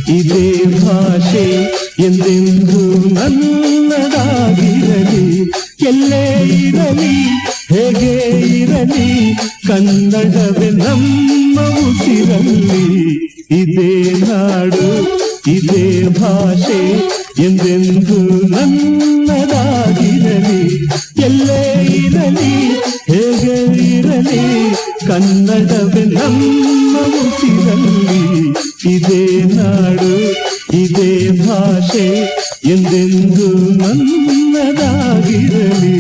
ಇದೇ ಭಾಷೆ ಎಂದೆಂದು ನನ್ನದಾಗಿರಲಿ. ಎಲ್ಲೇ ಇರಲಿ ಹೇಗೆ ಇರಲಿ ಕನ್ನಡವೇ ನಮ್ಮ ಉಸಿರಲ್ಲಿ. ಇದೇ ನಾಡು ಇದೇ ಭಾಷೆ ಎಂದೆಂದು ನನ್ನದಾಗಿರಲಿ. ಎಲ್ಲೇ ಇರಲಿ ಹೇಗೆ ಇರಲಿ ಕನ್ನಡವೇ ನಮ್ಮ ಉಸಿರಲ್ಲಿ. ಇದೇ ನಾಡು ಇದೇ ಭಾಷೆ ಎಂದೆಂದು ನನ್ನದಾಗಿರಲಿ.